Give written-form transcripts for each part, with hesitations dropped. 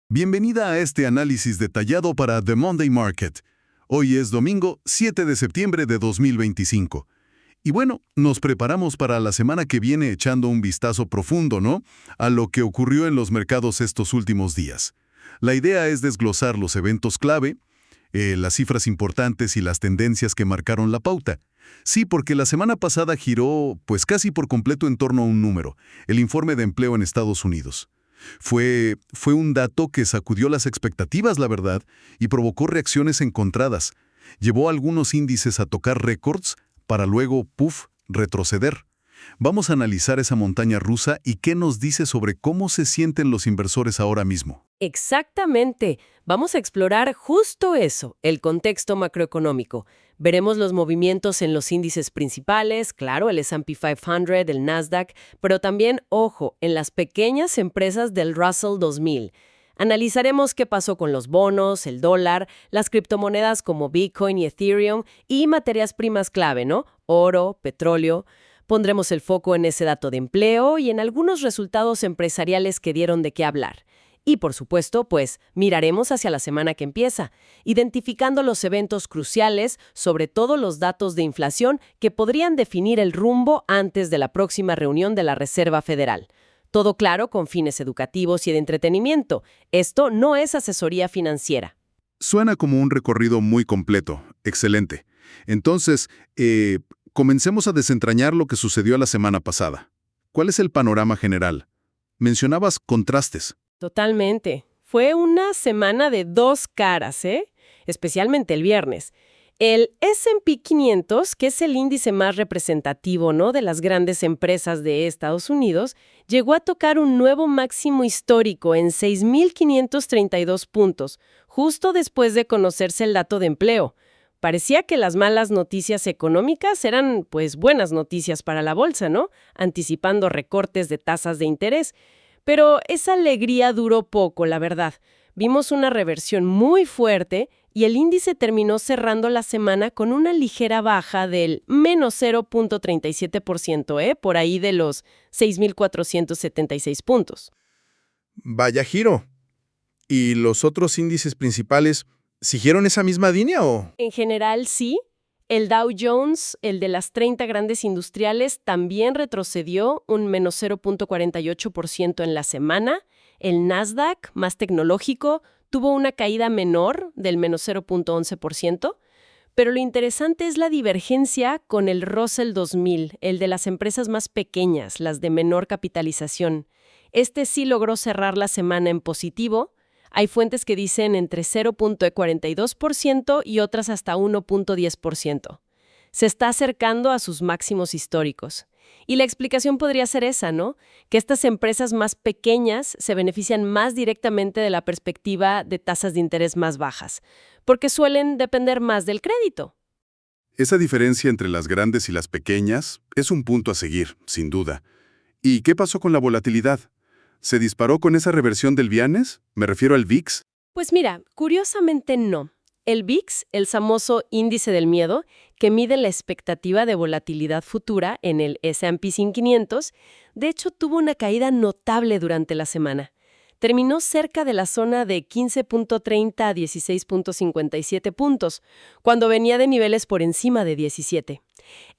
Bienvenida a este análisis detallado para The Monday Market. Hoy es domingo 7 de septiembre de 2025. Y bueno, nos preparamos para la semana que viene echando un vistazo profundo, ¿no?, a lo que ocurrió en los mercados estos últimos días. La idea es desglosar los eventos clave, las cifras importantes y las tendencias que marcaron la pauta. Sí, porque la semana pasada giró pues casi por completo en torno a un número, el informe de empleo en Estados Unidos. Fue un dato que sacudió las expectativas, la verdad, y provocó reacciones encontradas. Llevó a algunos índices a tocar récords para luego, retroceder. Vamos a analizar esa montaña rusa y qué nos dice sobre cómo se sienten los inversores ahora mismo. Exactamente. Vamos a explorar justo eso, el contexto macroeconómico. Veremos los movimientos en los índices principales, claro, el S&P 500, el Nasdaq, pero también, ojo, en las pequeñas empresas del Russell 2000. Analizaremos qué pasó con los bonos, el dólar, las criptomonedas como Bitcoin y Ethereum y materias primas clave, ¿no? Oro, petróleo. Pondremos el foco en ese dato de empleo y en algunos resultados empresariales que dieron de qué hablar. Y por supuesto, pues, miraremos hacia la semana que empieza, identificando los eventos cruciales, sobre todo los datos de inflación que podrían definir el rumbo antes de la próxima reunión de la Reserva Federal. Todo claro con fines educativos y de entretenimiento. Esto no es asesoría financiera. Suena como un recorrido muy completo. Excelente. Entonces, comencemos a desentrañar lo que sucedió la semana pasada. ¿Cuál es el panorama general? Mencionabas contrastes. Totalmente. Fue una semana de dos caras, ¿eh? Especialmente el viernes. El S&P 500, que es el índice más representativo, ¿no?, de las grandes empresas de Estados Unidos, llegó a tocar un nuevo máximo histórico en 6.532 puntos, justo después de conocerse el dato de empleo. Parecía que las malas noticias económicas eran, pues, buenas noticias para la bolsa, ¿no?, anticipando recortes de tasas de interés. Pero esa alegría duró poco, la verdad. Vimos una reversión muy fuerte y el índice terminó cerrando la semana con una ligera baja del menos 0.37%, por ahí de los 6.476 puntos. Vaya giro. ¿Y los otros índices principales siguieron esa misma línea o...? En general, sí. El Dow Jones, el de las 30 grandes industriales, también retrocedió un menos 0.48% en la semana. El Nasdaq, más tecnológico, tuvo una caída menor del menos 0.11%. Pero lo interesante es la divergencia con el Russell 2000, el de las empresas más pequeñas, las de menor capitalización. Este sí logró cerrar la semana en positivo. Hay fuentes que dicen entre 0.42% y otras hasta 1.10%. Se está acercando a sus máximos históricos. Y la explicación podría ser esa, ¿no? Que estas empresas más pequeñas se benefician más directamente de la perspectiva de tasas de interés más bajas, porque suelen depender más del crédito. Esa diferencia entre las grandes y las pequeñas es un punto a seguir, sin duda. ¿Y qué pasó con la volatilidad? ¿Se disparó con esa reversión del viernes? Me refiero al VIX. Pues mira, curiosamente no. El VIX, el famoso índice del miedo, que mide la expectativa de volatilidad futura en el S&P 500, de hecho tuvo una caída notable durante la semana. Terminó cerca de la zona de 15.30 a 16.57 puntos, cuando venía de niveles por encima de 17.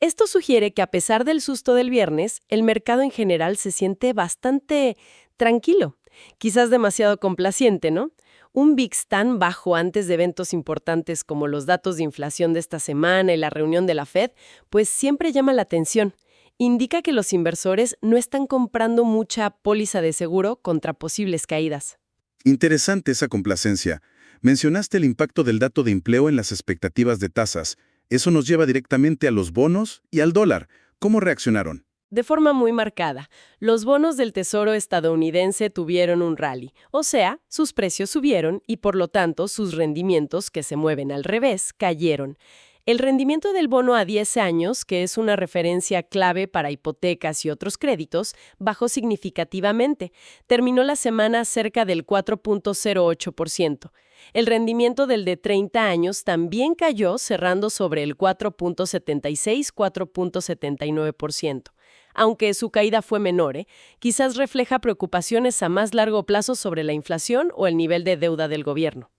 Esto sugiere que a pesar del susto del viernes, el mercado en general se siente bastante tranquilo, quizás demasiado complaciente, ¿no? Un VIX tan bajo antes de eventos importantes como los datos de inflación de esta semana y la reunión de la Fed, pues siempre llama la atención. Indica que los inversores no están comprando mucha póliza de seguro contra posibles caídas. Interesante esa complacencia. Mencionaste el impacto del dato de empleo en las expectativas de tasas. Eso nos lleva directamente a los bonos y al dólar. ¿Cómo reaccionaron? De forma muy marcada, los bonos del Tesoro estadounidense tuvieron un rally, o sea, sus precios subieron y por lo tanto sus rendimientos, que se mueven al revés, cayeron. El rendimiento del bono a 10 años, que es una referencia clave para hipotecas y otros créditos, bajó significativamente. Terminó la semana cerca del 4.08%. El rendimiento del de 30 años también cayó, cerrando sobre el 4.76-4.79%. aunque su caída fue menor, quizás refleja preocupaciones a más largo plazo sobre la inflación o el nivel de deuda del gobierno.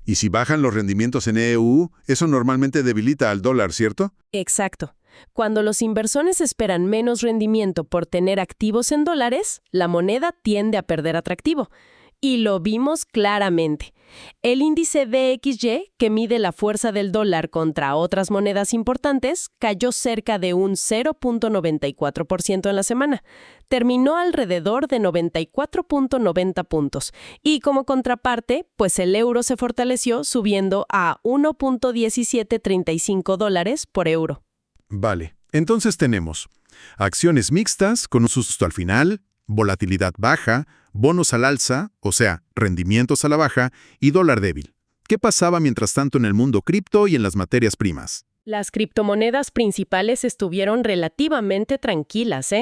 Y si bajan los rendimientos en EU, eso normalmente debilita al dólar, ¿cierto? Exacto. Cuando los inversores esperan menos rendimiento por tener activos en dólares, la moneda tiende a perder atractivo. Y lo vimos claramente. El índice DXY, que mide la fuerza del dólar contra otras monedas importantes, cayó cerca de un 0.94% en la semana. Terminó alrededor de 94.90 puntos. Y como contraparte, pues el euro se fortaleció subiendo a 1.1735 dólares por euro. Vale, entonces tenemos acciones mixtas con un susto al final, volatilidad baja, bonos al alza, o sea, rendimientos a la baja, y dólar débil. ¿Qué pasaba mientras tanto en el mundo cripto y en las materias primas? Las criptomonedas principales estuvieron relativamente tranquilas,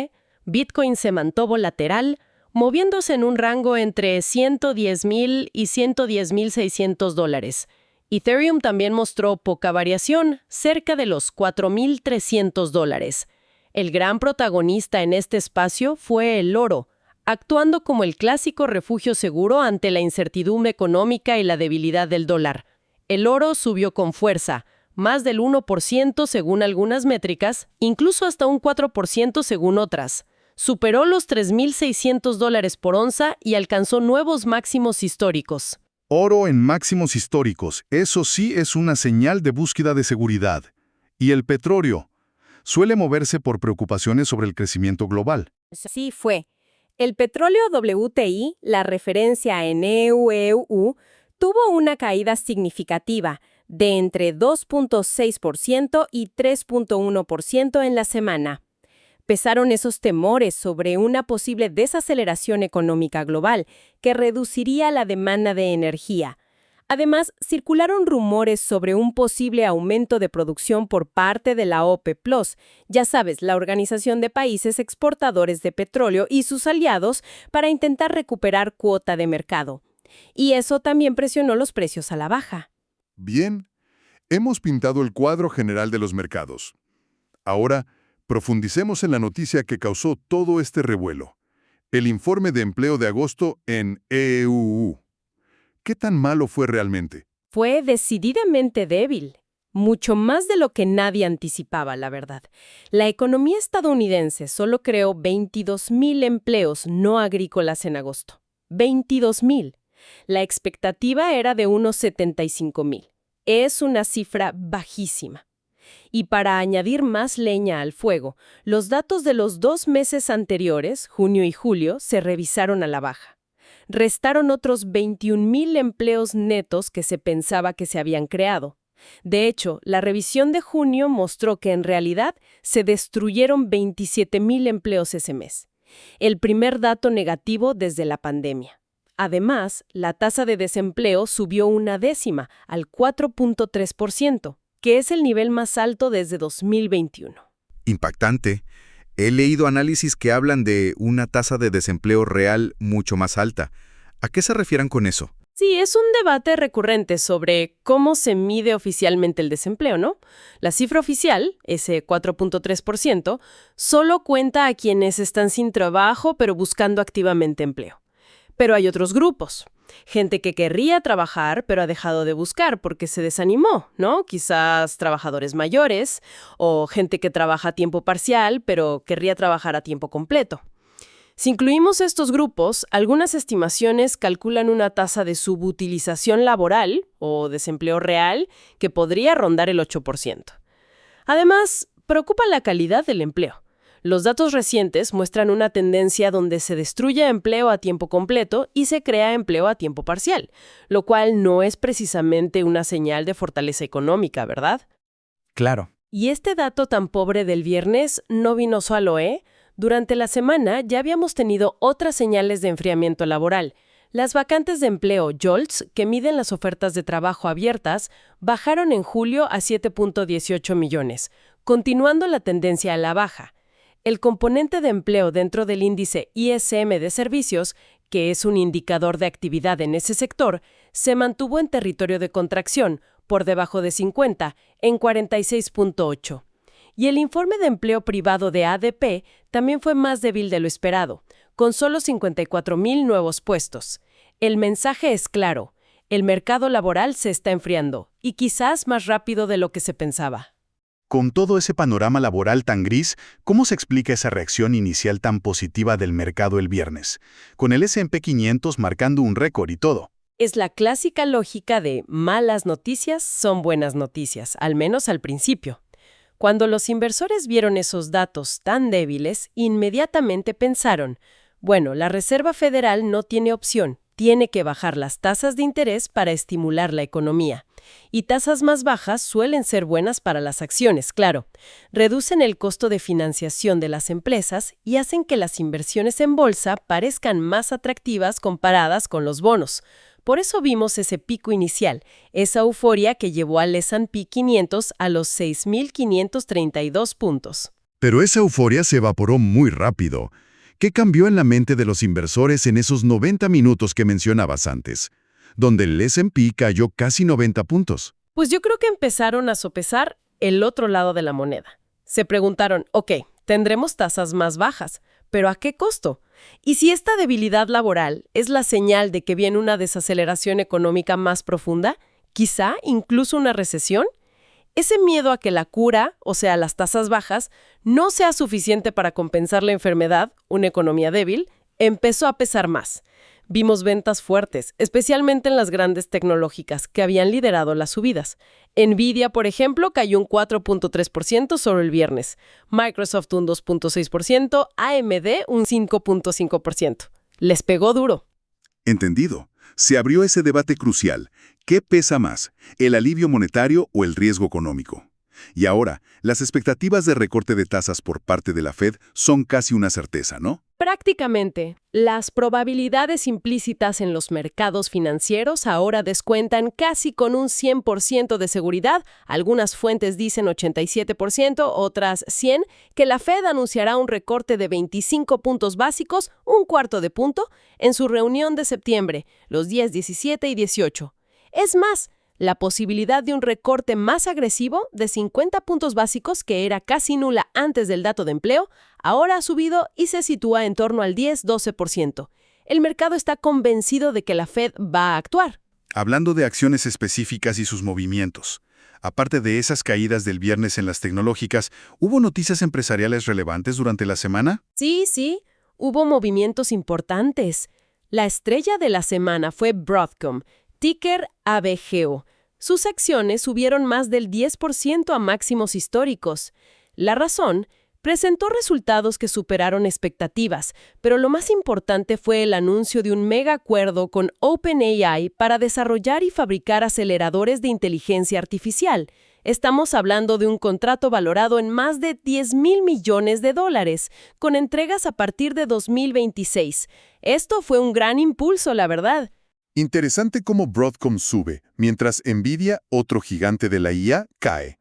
Bitcoin se mantuvo lateral, moviéndose en un rango entre 110,000 y 110,600 dólares. Ethereum también mostró poca variación, cerca de los 4,300 dólares. El gran protagonista en este espacio fue el oro, actuando como el clásico refugio seguro ante la incertidumbre económica y la debilidad del dólar. El oro subió con fuerza, más del 1% según algunas métricas, incluso hasta un 4% según otras. Superó los 3,600 dólares por onza y alcanzó nuevos máximos históricos. Oro en máximos históricos, eso sí es una señal de búsqueda de seguridad. Y el petróleo suele moverse por preocupaciones sobre el crecimiento global. Sí fue. El petróleo WTI, la referencia en EU, tuvo una caída significativa de entre 2.6% y 3.1% en la semana. Pesaron esos temores sobre una posible desaceleración económica global que reduciría la demanda de energía. Además, circularon rumores sobre un posible aumento de producción por parte de la OPEP+, ya sabes, la Organización de Países Exportadores de Petróleo y sus aliados, para intentar recuperar cuota de mercado. Y eso también presionó los precios a la baja. Bien, hemos pintado el cuadro general de los mercados. Ahora, profundicemos en la noticia que causó todo este revuelo. El informe de empleo de agosto en EU. ¿Qué tan malo fue realmente? Fue decididamente débil. Mucho más de lo que nadie anticipaba, la verdad. La economía estadounidense solo creó 22,000 empleos no agrícolas en agosto. 22,000. La expectativa era de unos 75,000. Es una cifra bajísima. Y para añadir más leña al fuego, los datos de los 2 meses anteriores, junio y julio, se revisaron a la baja. Restaron otros 21,000 empleos netos que se pensaba que se habían creado. De hecho, la revisión de junio mostró que en realidad se destruyeron 27,000 empleos ese mes, el primer dato negativo desde la pandemia. Además, la tasa de desempleo subió 1/10 al 4.3%, que es el nivel más alto desde 2021. Impactante. He leído análisis que hablan de una tasa de desempleo real mucho más alta. ¿A qué se refieren con eso? Sí, es un debate recurrente sobre cómo se mide oficialmente el desempleo, ¿no? La cifra oficial, ese 4.3%, solo cuenta a quienes están sin trabajo pero buscando activamente empleo. Pero hay otros grupos. Gente que querría trabajar, pero ha dejado de buscar porque se desanimó, ¿no? Quizás trabajadores mayores, o gente que trabaja a tiempo parcial, pero querría trabajar a tiempo completo. Si incluimos estos grupos, algunas estimaciones calculan una tasa de subutilización laboral, o desempleo real, que podría rondar el 8%. Además, preocupa la calidad del empleo. Los datos recientes muestran una tendencia donde se destruye empleo a tiempo completo y se crea empleo a tiempo parcial, lo cual no es precisamente una señal de fortaleza económica, ¿verdad? Claro. Y este dato tan pobre del viernes no vino solo, Durante la semana ya habíamos tenido otras señales de enfriamiento laboral. Las vacantes de empleo JOLTS, que miden las ofertas de trabajo abiertas, bajaron en julio a 7.18 millones, continuando la tendencia a la baja. El componente de empleo dentro del índice ISM de servicios, que es un indicador de actividad en ese sector, se mantuvo en territorio de contracción, por debajo de 50, en 46.8. Y el informe de empleo privado de ADP también fue más débil de lo esperado, con solo 54,000 nuevos puestos. El mensaje es claro, el mercado laboral se está enfriando, y quizás más rápido de lo que se pensaba. Con todo ese panorama laboral tan gris, ¿cómo se explica esa reacción inicial tan positiva del mercado el viernes? Con el S&P 500 marcando un récord y todo. Es la clásica lógica de malas noticias son buenas noticias, al menos al principio. Cuando los inversores vieron esos datos tan débiles, inmediatamente pensaron, bueno, la Reserva Federal no tiene opción, tiene que bajar las tasas de interés para estimular la economía. Y tasas más bajas suelen ser buenas para las acciones, claro. Reducen el costo de financiación de las empresas y hacen que las inversiones en bolsa parezcan más atractivas comparadas con los bonos. Por eso vimos ese pico inicial, esa euforia que llevó al S&P 500 a los 6,532 puntos. Pero esa euforia se evaporó muy rápido. ¿Qué cambió en la mente de los inversores en esos 90 minutos que mencionabas antes, donde el S&P cayó casi 90 puntos? Pues yo creo que empezaron a sopesar el otro lado de la moneda. Se preguntaron, ok, tendremos tasas más bajas, ¿pero a qué costo? Y si esta debilidad laboral es la señal de que viene una desaceleración económica más profunda, quizá incluso una recesión, ese miedo a que la cura, o sea, las tasas bajas, no sea suficiente para compensar la enfermedad, una economía débil, empezó a pesar más. Vimos ventas fuertes, especialmente en las grandes tecnológicas, que habían liderado las subidas. Nvidia, por ejemplo, cayó un 4,3% solo el viernes. Microsoft un 2,6%, AMD un 5,5%. Les pegó duro. Entendido. Se abrió ese debate crucial. ¿Qué pesa más, el alivio monetario o el riesgo económico? Y ahora, las expectativas de recorte de tasas por parte de la Fed son casi una certeza, ¿no? Prácticamente, las probabilidades implícitas en los mercados financieros ahora descuentan casi con un 100% de seguridad. Algunas fuentes dicen 87%, otras 100%, que la Fed anunciará un recorte de 25 puntos básicos, un cuarto de punto, en su reunión de septiembre, los días 17 y 18. Es más, la posibilidad de un recorte más agresivo de 50 puntos básicos, que era casi nula antes del dato de empleo, ahora ha subido y se sitúa en torno al 10-12%. El mercado está convencido de que la Fed va a actuar. Hablando de acciones específicas y sus movimientos, aparte de esas caídas del viernes en las tecnológicas, ¿hubo noticias empresariales relevantes durante la semana? Sí, hubo movimientos importantes. La estrella de la semana fue Broadcom, ticker ABGO. Sus acciones subieron más del 10% a máximos históricos. La razón, presentó resultados que superaron expectativas, pero lo más importante fue el anuncio de un mega acuerdo con OpenAI para desarrollar y fabricar aceleradores de inteligencia artificial. Estamos hablando de un contrato valorado en más de $10,000 millones, con entregas a partir de 2026. Esto fue un gran impulso, la verdad. Interesante cómo Broadcom sube, mientras Nvidia, otro gigante de la IA, cae.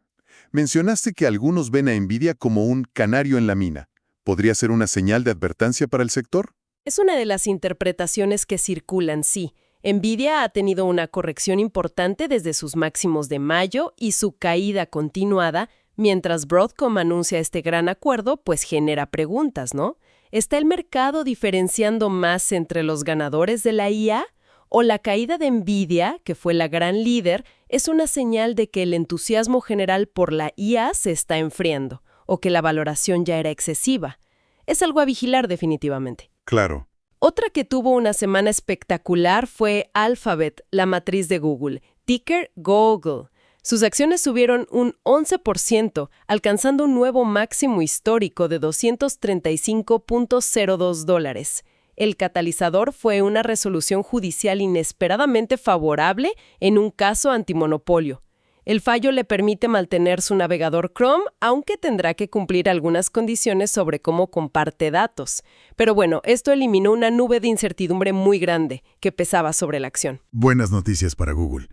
Mencionaste que algunos ven a Nvidia como un canario en la mina. ¿Podría ser una señal de advertencia para el sector? Es una de las interpretaciones que circulan, sí. Nvidia ha tenido una corrección importante desde sus máximos de mayo y su caída continuada, mientras Broadcom anuncia este gran acuerdo, pues genera preguntas, ¿no? ¿Está el mercado diferenciando más entre los ganadores de la IA? ¿O la caída de Nvidia, que fue la gran líder, es una señal de que el entusiasmo general por la IA se está enfriando, o que la valoración ya era excesiva? Es algo a vigilar definitivamente. Claro. Otra que tuvo una semana espectacular fue Alphabet, la matriz de Google, ticker Google. Sus acciones subieron un 11%, alcanzando un nuevo máximo histórico de $235.02. El catalizador fue una resolución judicial inesperadamente favorable en un caso antimonopolio. El fallo le permite mantener su navegador Chrome, aunque tendrá que cumplir algunas condiciones sobre cómo comparte datos. Pero bueno, esto eliminó una nube de incertidumbre muy grande que pesaba sobre la acción. Buenas noticias para Google.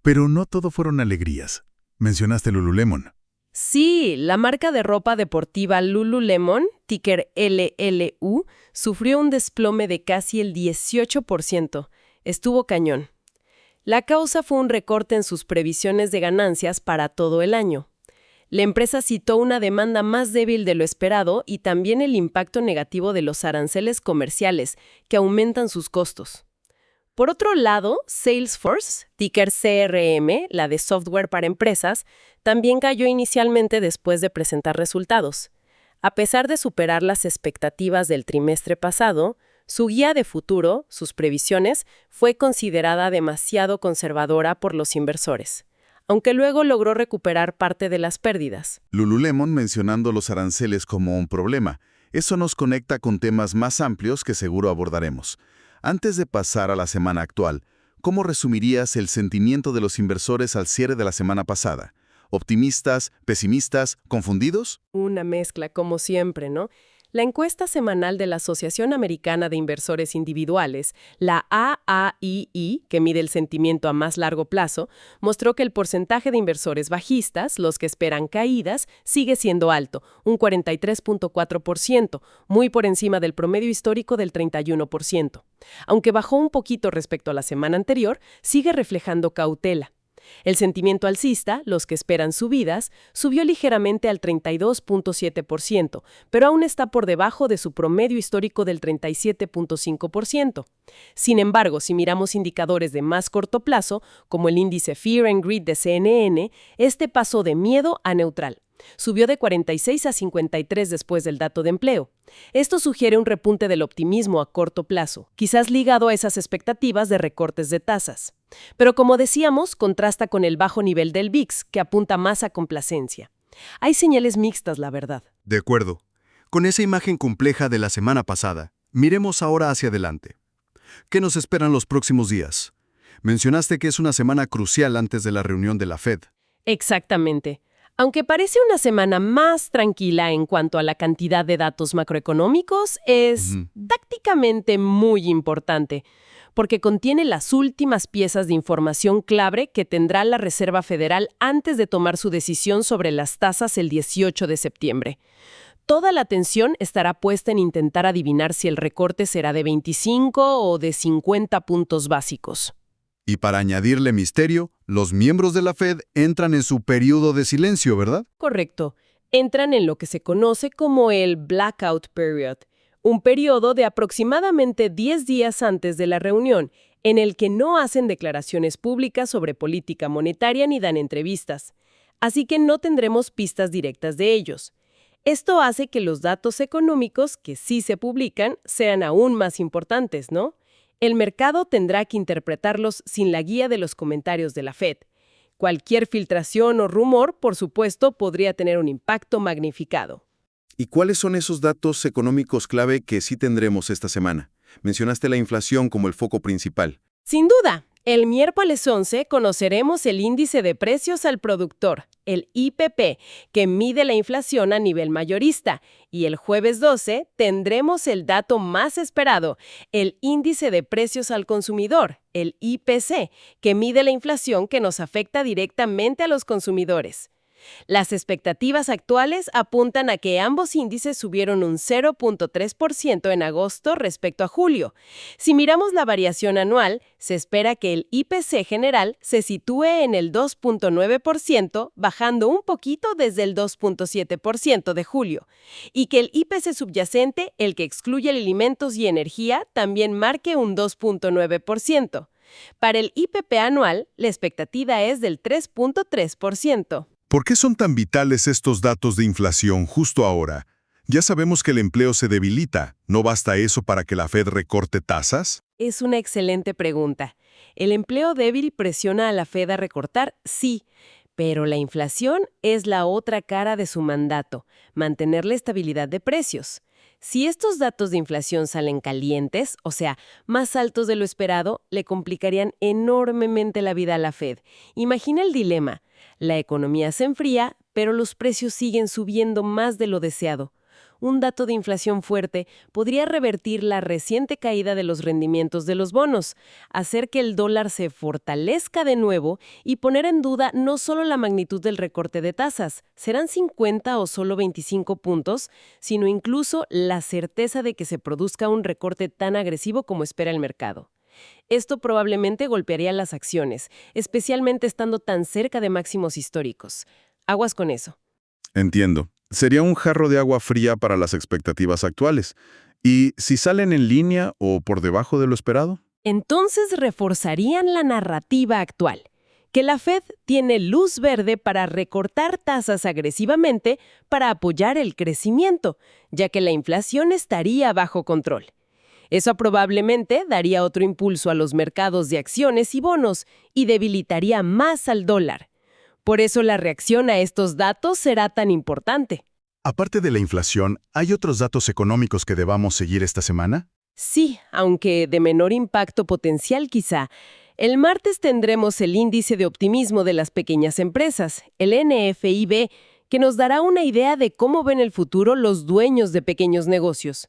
Pero no todo fueron alegrías. Mencionaste Lululemon. Sí, la marca de ropa deportiva Lululemon, ticker LLU, sufrió un desplome de casi el 18%. Estuvo cañón. La causa fue un recorte en sus previsiones de ganancias para todo el año. La empresa citó una demanda más débil de lo esperado y también el impacto negativo de los aranceles comerciales, que aumentan sus costos. Por otro lado, Salesforce, ticker CRM, la de software para empresas, también cayó inicialmente después de presentar resultados. A pesar de superar las expectativas del trimestre pasado, su guía de futuro, sus previsiones, fue considerada demasiado conservadora por los inversores, aunque luego logró recuperar parte de las pérdidas. Lululemon mencionando los aranceles como un problema. Eso nos conecta con temas más amplios que seguro abordaremos. Antes de pasar a la semana actual, ¿cómo resumirías el sentimiento de los inversores al cierre de la semana pasada? ¿Optimistas, pesimistas, confundidos? Una mezcla, como siempre, ¿no? La encuesta semanal de la Asociación Americana de Inversores Individuales, la AAII, que mide el sentimiento a más largo plazo, mostró que el porcentaje de inversores bajistas, los que esperan caídas, sigue siendo alto, un 43.4%, muy por encima del promedio histórico del 31%. Aunque bajó un poquito respecto a la semana anterior, sigue reflejando cautela. El sentimiento alcista, los que esperan subidas, subió ligeramente al 32.7%, pero aún está por debajo de su promedio histórico del 37.5%. Sin embargo, si miramos indicadores de más corto plazo, como el índice Fear and Greed de CNN, este pasó de miedo a neutral. Subió de 46 a 53 después del dato de empleo. Esto sugiere un repunte del optimismo a corto plazo, quizás ligado a esas expectativas de recortes de tasas. Pero como decíamos, contrasta con el bajo nivel del VIX, que apunta más a complacencia. Hay señales mixtas, la verdad. De acuerdo. Con esa imagen compleja de la semana pasada, miremos ahora hacia adelante. ¿Qué nos esperan los próximos días? Mencionaste que es una semana crucial antes de la reunión de la Fed. Exactamente. Aunque parece una semana más tranquila en cuanto a la cantidad de datos macroeconómicos, es tácticamente muy importante, porque contiene las últimas piezas de información clave que tendrá la Reserva Federal antes de tomar su decisión sobre las tasas el 18 de septiembre. Toda la atención estará puesta en intentar adivinar si el recorte será de 25 o de 50 puntos básicos. Y para añadirle misterio, los miembros de la Fed entran en su periodo de silencio, ¿verdad? Correcto. Entran en lo que se conoce como el blackout period, un periodo de aproximadamente 10 días antes de la reunión, en el que no hacen declaraciones públicas sobre política monetaria ni dan entrevistas. Así que no tendremos pistas directas de ellos. Esto hace que los datos económicos que sí se publican sean aún más importantes, ¿no? El mercado tendrá que interpretarlos sin la guía de los comentarios de la Fed. Cualquier filtración o rumor, por supuesto, podría tener un impacto magnificado. ¿Y cuáles son esos datos económicos clave que sí tendremos esta semana? Mencionaste la inflación como el foco principal. Sin duda, el miércoles 11 conoceremos el índice de precios al productor, el IPP, que mide la inflación a nivel mayorista, y el jueves 12 tendremos el dato más esperado, el índice de precios al consumidor, el IPC, que mide la inflación que nos afecta directamente a los consumidores. Las expectativas actuales apuntan a que ambos índices subieron un 0.3% en agosto respecto a julio. Si miramos la variación anual, se espera que el IPC general se sitúe en el 2.9%, bajando un poquito desde el 2.7% de julio, y que el IPC subyacente, el que excluye alimentos y energía, también marque un 2.9%. Para el IPP anual, la expectativa es del 3.3%. ¿Por qué son tan vitales estos datos de inflación justo ahora? Ya sabemos que el empleo se debilita. ¿No basta eso para que la Fed recorte tasas? Es una excelente pregunta. ¿El empleo débil presiona a la Fed a recortar? Sí, pero la inflación es la otra cara de su mandato, mantener la estabilidad de precios. Si estos datos de inflación salen calientes, o sea, más altos de lo esperado, le complicarían enormemente la vida a la Fed. Imagina el dilema. La economía se enfría, pero los precios siguen subiendo más de lo deseado. Un dato de inflación fuerte podría revertir la reciente caída de los rendimientos de los bonos, hacer que el dólar se fortalezca de nuevo y poner en duda no solo la magnitud del recorte de tasas, serán 50 o solo 25 puntos, sino incluso la certeza de que se produzca un recorte tan agresivo como espera el mercado. Esto probablemente golpearía las acciones, especialmente estando tan cerca de máximos históricos. Aguas con eso. Entiendo. Sería un jarro de agua fría para las expectativas actuales. ¿Y si salen en línea o por debajo de lo esperado? Entonces reforzarían la narrativa actual, que la Fed tiene luz verde para recortar tasas agresivamente para apoyar el crecimiento, ya que la inflación estaría bajo control. Eso probablemente daría otro impulso a los mercados de acciones y bonos y debilitaría más al dólar. Por eso la reacción a estos datos será tan importante. Aparte de la inflación, ¿hay otros datos económicos que debamos seguir esta semana? Sí, aunque de menor impacto potencial quizá. El martes tendremos el índice de optimismo de las pequeñas empresas, el NFIB, que nos dará una idea de cómo ven el futuro los dueños de pequeños negocios.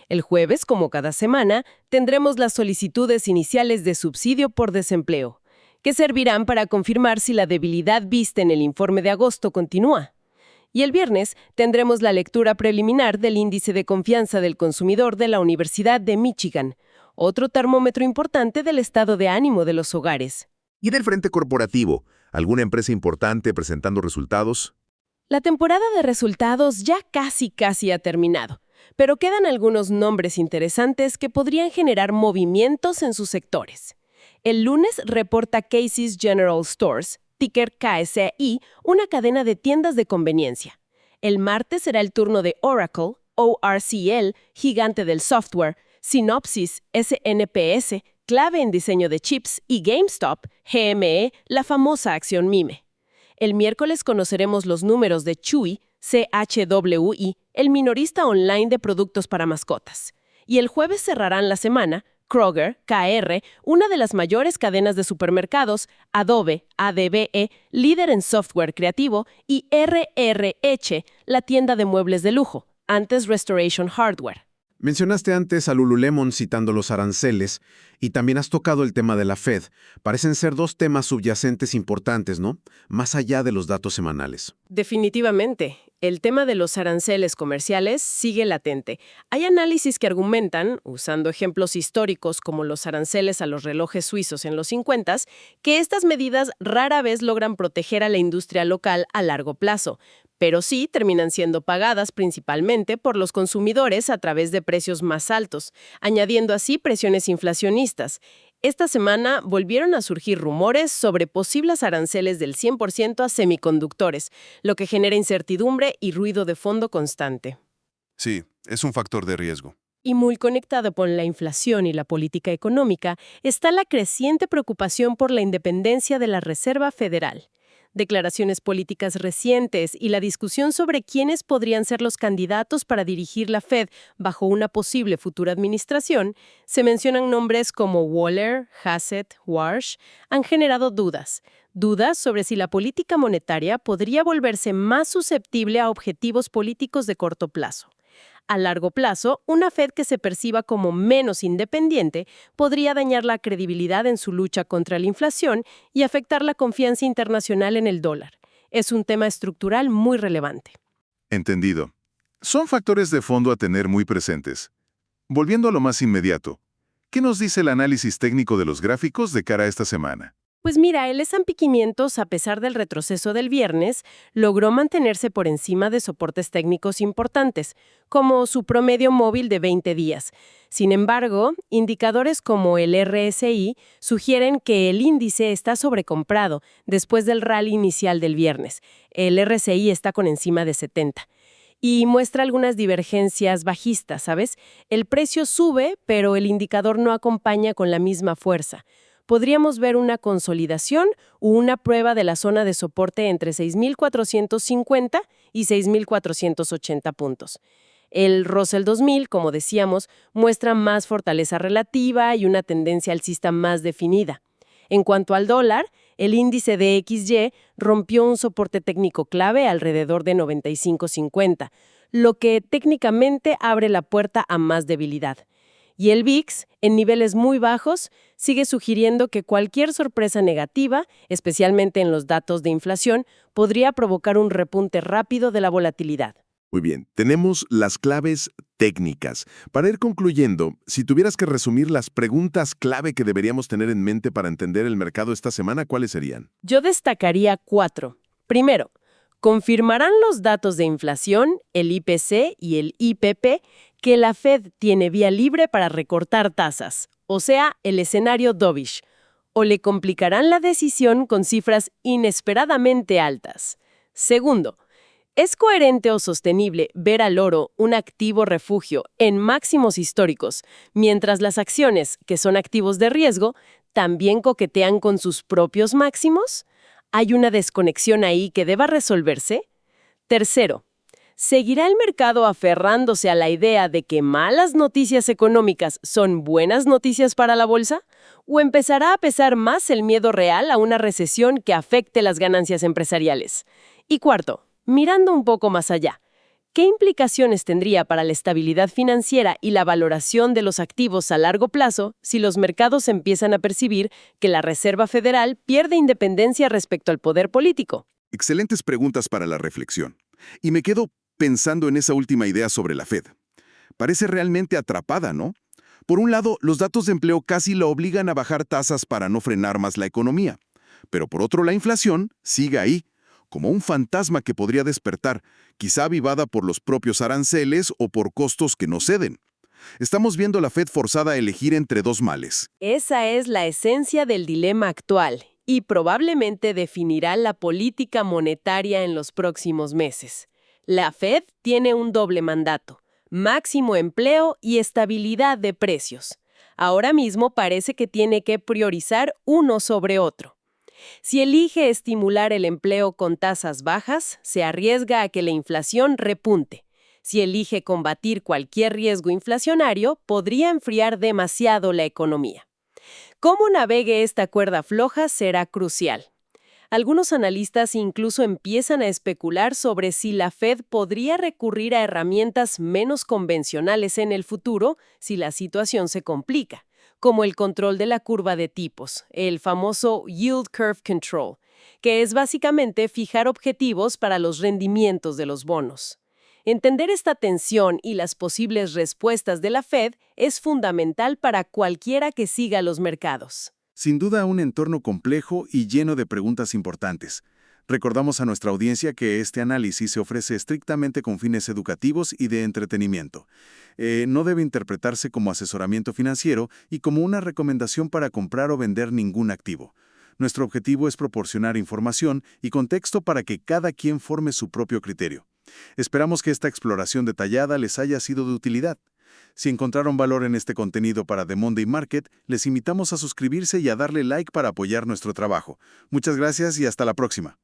El jueves, como cada semana, tendremos las solicitudes iniciales de subsidio por desempleo, que servirán para confirmar si la debilidad vista en el informe de agosto continúa. Y el viernes tendremos la lectura preliminar del índice de confianza del consumidor de la Universidad de Michigan, otro termómetro importante del estado de ánimo de los hogares. ¿Y en el frente corporativo? ¿Alguna empresa importante presentando resultados? La temporada de resultados ya casi ha terminado, pero quedan algunos nombres interesantes que podrían generar movimientos en sus sectores. El lunes reporta Casey's General Stores, ticker KSI, una cadena de tiendas de conveniencia. El martes será el turno de Oracle, ORCL, gigante del software, Synopsys, SNPS, clave en diseño de chips, y GameStop, GME, la famosa acción MIME. El miércoles conoceremos los números de Chewy, CHWI, el minorista online de productos para mascotas. Y el jueves cerrarán la semana Kroger, KR, una de las mayores cadenas de supermercados, Adobe, ADBE, líder en software creativo, y RRH, la tienda de muebles de lujo, antes Restoration Hardware. Mencionaste antes a Lululemon citando los aranceles y también has tocado el tema de la Fed. Parecen ser dos temas subyacentes importantes, ¿no? Más allá de los datos semanales. Definitivamente. El tema de los aranceles comerciales sigue latente. Hay análisis que argumentan, usando ejemplos históricos como los aranceles a los relojes suizos en los 50, que estas medidas rara vez logran proteger a la industria local a largo plazo, pero sí terminan siendo pagadas principalmente por los consumidores a través de precios más altos, añadiendo así presiones inflacionistas. Esta semana volvieron a surgir rumores sobre posibles aranceles del 100% a semiconductores, lo que genera incertidumbre y ruido de fondo constante. Sí, es un factor de riesgo. Y muy conectado con la inflación y la política económica está la creciente preocupación por la independencia de la Reserva Federal. Declaraciones políticas recientes y la discusión sobre quiénes podrían ser los candidatos para dirigir la Fed bajo una posible futura administración, se mencionan nombres como Waller, Hassett, Warsh, han generado dudas sobre si la política monetaria podría volverse más susceptible a objetivos políticos de corto plazo. A largo plazo, una Fed que se perciba como menos independiente podría dañar la credibilidad en su lucha contra la inflación y afectar la confianza internacional en el dólar. Es un tema estructural muy relevante. Entendido. Son factores de fondo a tener muy presentes. Volviendo a lo más inmediato, ¿qué nos dice el análisis técnico de los gráficos de cara a esta semana? Pues mira, el S&P 500, a pesar del retroceso del viernes, logró mantenerse por encima de soportes técnicos importantes, como su promedio móvil de 20 días. Sin embargo, indicadores como el RSI sugieren que el índice está sobrecomprado después del rally inicial del viernes. El RSI está con encima de 70. Y muestra algunas divergencias bajistas, ¿sabes? El precio sube, pero el indicador no acompaña con la misma fuerza. Podríamos ver una consolidación o una prueba de la zona de soporte entre 6.450 y 6.480 puntos. El Russell 2000, como decíamos, muestra más fortaleza relativa y una tendencia alcista más definida. En cuanto al dólar, el índice de XY rompió un soporte técnico clave alrededor de 95.50, lo que técnicamente abre la puerta a más debilidad. Y el VIX, en niveles muy bajos, sigue sugiriendo que cualquier sorpresa negativa, especialmente en los datos de inflación, podría provocar un repunte rápido de la volatilidad. Muy bien, tenemos las claves técnicas. Para ir concluyendo, si tuvieras que resumir las preguntas clave que deberíamos tener en mente para entender el mercado esta semana, ¿cuáles serían? Yo destacaría 4. Primero, Confirmarán los datos de inflación, el IPC y el IPP, que la Fed tiene vía libre para recortar tasas, o sea, el escenario dovish, o le complicarán la decisión con cifras inesperadamente altas. Segundo, ¿es coherente o sostenible ver al oro, un activo refugio, en máximos históricos, mientras las acciones, que son activos de riesgo, también coquetean con sus propios máximos? ¿Hay una desconexión ahí que deba resolverse? Tercero, ¿seguirá el mercado aferrándose a la idea de que malas noticias económicas son buenas noticias para la bolsa? ¿O empezará a pesar más el miedo real a una recesión que afecte las ganancias empresariales? Y cuarto, mirando un poco más allá, ¿qué implicaciones tendría para la estabilidad financiera y la valoración de los activos a largo plazo si los mercados empiezan a percibir que la Reserva Federal pierde independencia respecto al poder político? Excelentes preguntas para la reflexión. Y me quedo pensando en esa última idea sobre la Fed. Parece realmente atrapada, ¿no? Por un lado, los datos de empleo casi la obligan a bajar tasas para no frenar más la economía. Pero por otro, la inflación sigue ahí, como un fantasma que podría despertar, quizá avivada por los propios aranceles o por costos que no ceden. Estamos viendo a la Fed forzada a elegir entre dos males. Esa es la esencia del dilema actual y probablemente definirá la política monetaria en los próximos meses. La Fed tiene un doble mandato: máximo empleo y estabilidad de precios. Ahora mismo parece que tiene que priorizar uno sobre otro. Si elige estimular el empleo con tasas bajas, se arriesga a que la inflación repunte. Si elige combatir cualquier riesgo inflacionario, podría enfriar demasiado la economía. Cómo navegue esta cuerda floja será crucial. Algunos analistas incluso empiezan a especular sobre si la Fed podría recurrir a herramientas menos convencionales en el futuro si la situación se complica, como el control de la curva de tipos, el famoso Yield Curve Control, que es básicamente fijar objetivos para los rendimientos de los bonos. Entender esta tensión y las posibles respuestas de la Fed es fundamental para cualquiera que siga los mercados. Sin duda, un entorno complejo y lleno de preguntas importantes. Recordamos a nuestra audiencia que este análisis se ofrece estrictamente con fines educativos y de entretenimiento. No debe interpretarse como asesoramiento financiero y como una recomendación para comprar o vender ningún activo. Nuestro objetivo es proporcionar información y contexto para que cada quien forme su propio criterio. Esperamos que esta exploración detallada les haya sido de utilidad. Si encontraron valor en este contenido para The Monday Market, les invitamos a suscribirse y a darle like para apoyar nuestro trabajo. Muchas gracias y hasta la próxima.